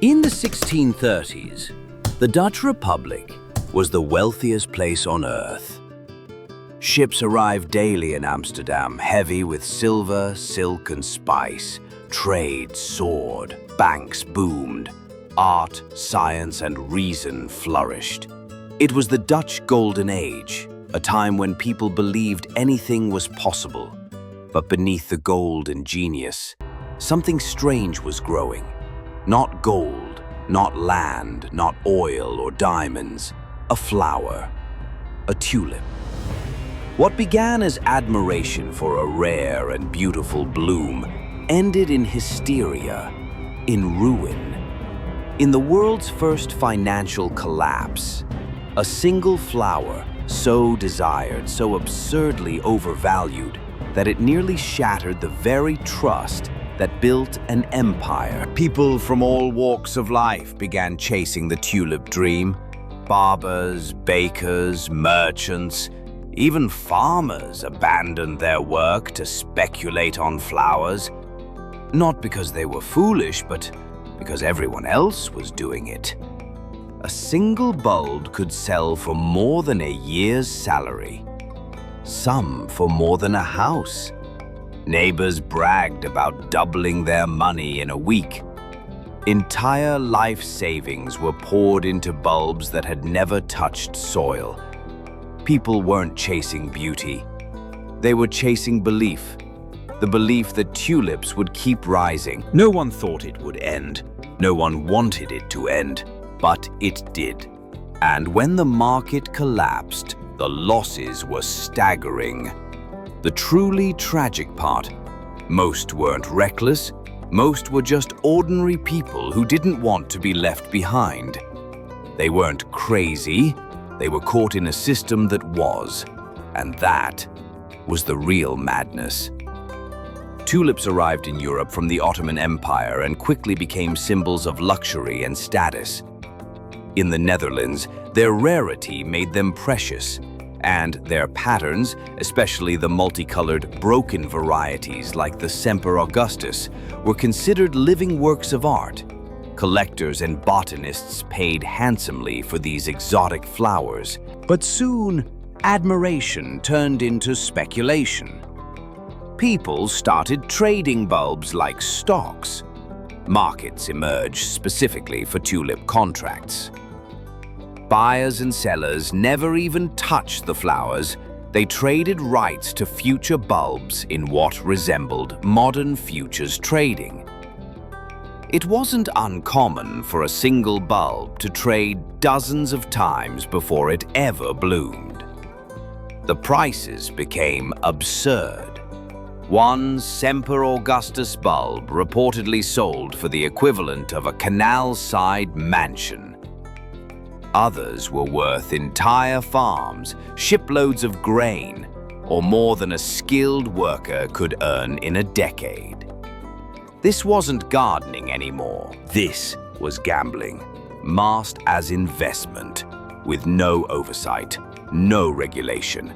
In the 1630s, the Dutch Republic was the wealthiest place on earth. Ships arrived daily in Amsterdam, heavy with silver, silk, and spice. Trade soared, banks boomed, art, science, and reason flourished. It was the Dutch Golden Age, a time when people believed anything was possible. But beneath the gold and genius, something strange was growing. Not gold, not land, not oil or diamonds. A flower, a tulip. What began as admiration for a rare and beautiful bloom ended in hysteria, in ruin. In the world's first financial collapse, a single flower, so desired, so absurdly overvalued, that it nearly shattered the very trust that built an empire. People from all walks of life began chasing the tulip dream. Barbers, bakers, merchants, even farmers abandoned their work to speculate on flowers. Not because they were foolish, but because everyone else was doing it. A single bulb could sell for more than a year's salary. Some for more than a house. Neighbors bragged about doubling their money in a week. Entire life savings were poured into bulbs that had never touched soil. People weren't chasing beauty. They were chasing belief. The belief that tulips would keep rising. No one thought it would end. No one wanted it to end. But it did. And when the market collapsed, the losses were staggering. The truly tragic part, most weren't reckless. Most were just ordinary people who didn't want to be left behind. They weren't crazy. They were caught in a system that was. And that was the real madness. Tulips arrived in Europe from the Ottoman Empire and quickly became symbols of luxury and status. In the Netherlands, their rarity made them precious, and their patterns, especially the multicolored, broken varieties like the Semper Augustus, were considered living works of art. Collectors and botanists paid handsomely for these exotic flowers. But soon, admiration turned into speculation. People started trading bulbs like stocks. Markets emerged specifically for tulip contracts. Buyers and sellers never even touched the flowers. They traded rights to future bulbs in what resembled modern futures trading. It wasn't uncommon for a single bulb to trade dozens of times before it ever bloomed. The prices became absurd. One Semper Augustus bulb reportedly sold for the equivalent of a canal-side mansion. Others were worth entire farms, shiploads of grain, or more than a skilled worker could earn in a decade. This wasn't gardening anymore. This was gambling, masked as investment, with no oversight, no regulation,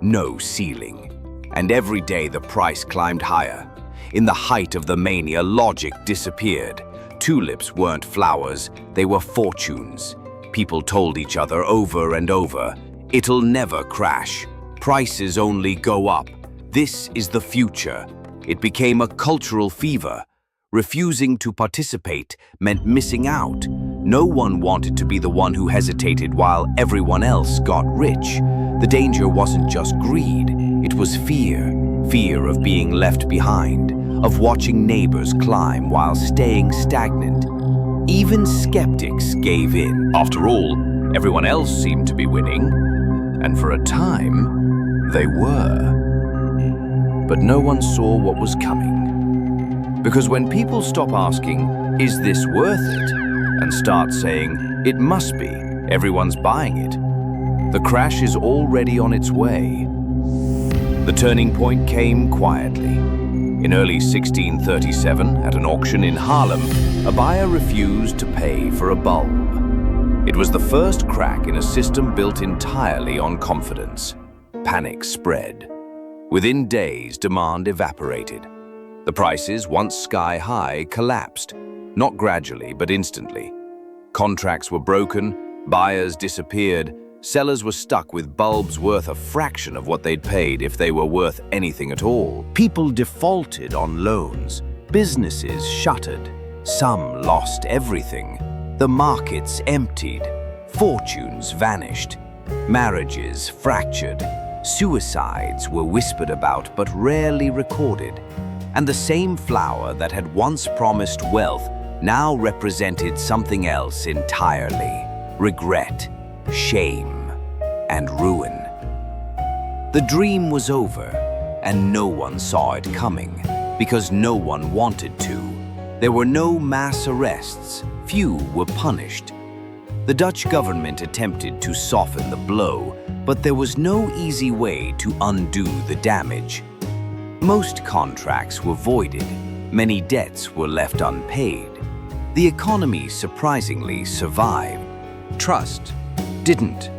no ceiling. And every day the price climbed higher. In the height of the mania, logic disappeared. Tulips weren't flowers, they were fortunes. People told each other over and over, "It'll never crash. Prices only go up. This is the future." It became a cultural fever. Refusing to participate meant missing out. No one wanted to be the one who hesitated while everyone else got rich. The danger wasn't just greed, it was fear. Fear of being left behind, of watching neighbors climb while staying stagnant. Even skeptics gave in. After all, everyone else seemed to be winning, and for a time, they were. But no one saw what was coming. Because when people stop asking, "Is this worth it?" and start saying, "It must be, everyone's buying it," the crash is already on its way. The turning point came quietly. In early 1637, at an auction in Harlem, a buyer refused to pay for a bulb. It was the first crack in a system built entirely on confidence. Panic spread. Within days, demand evaporated. The prices, once sky-high, collapsed. not gradually, but instantly. Contracts were broken, buyers disappeared, sellers were stuck with bulbs worth a fraction of what they'd paid if they were worth anything at all. People defaulted on loans, businesses shuttered, some lost everything. The markets emptied, fortunes vanished, marriages fractured, suicides were whispered about but rarely recorded, and the same flower that had once promised wealth now represented something else entirely: regret, shame, and ruin. The dream was over, and no one saw it coming, because no one wanted to. There were no mass arrests, few were punished. The Dutch government attempted to soften the blow, but there was no easy way to undo the damage. Most contracts were voided, many debts were left unpaid. The economy surprisingly survived. Trust didn't.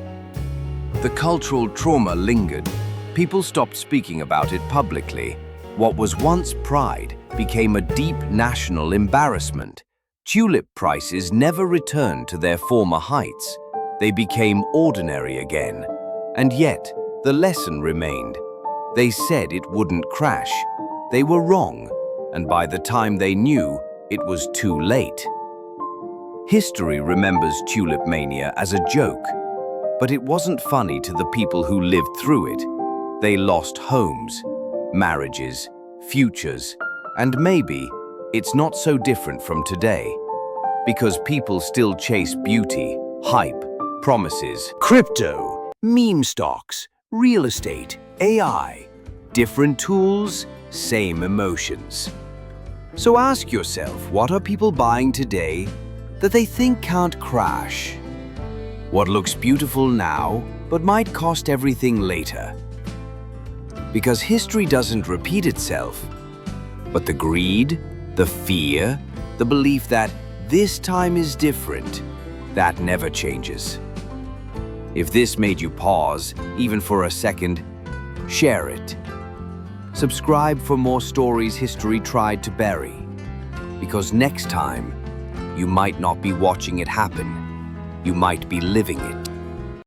The cultural trauma lingered. People stopped speaking about it publicly. What was once pride became a deep national embarrassment. Tulip prices never returned to their former heights. They became ordinary again. And yet, the lesson remained. They said it wouldn't crash. They were wrong, and by the time they knew, it was too late. History remembers Tulip Mania as a joke, but it wasn't funny to the people who lived through it. They lost homes, marriages, futures, and maybe it's not so different from today, because people still chase beauty, hype, promises, crypto, meme stocks, real estate, AI, different tools, same emotions. So ask yourself, what are people buying today that they think can't crash? What looks beautiful now, but might cost everything later? Because history doesn't repeat itself, but the greed, the fear, the belief that this time is different, that never changes. If this made you pause, even for a second, share it. Subscribe for more stories history tried to bury. Because next time, you might not be watching it happen. You might be living it.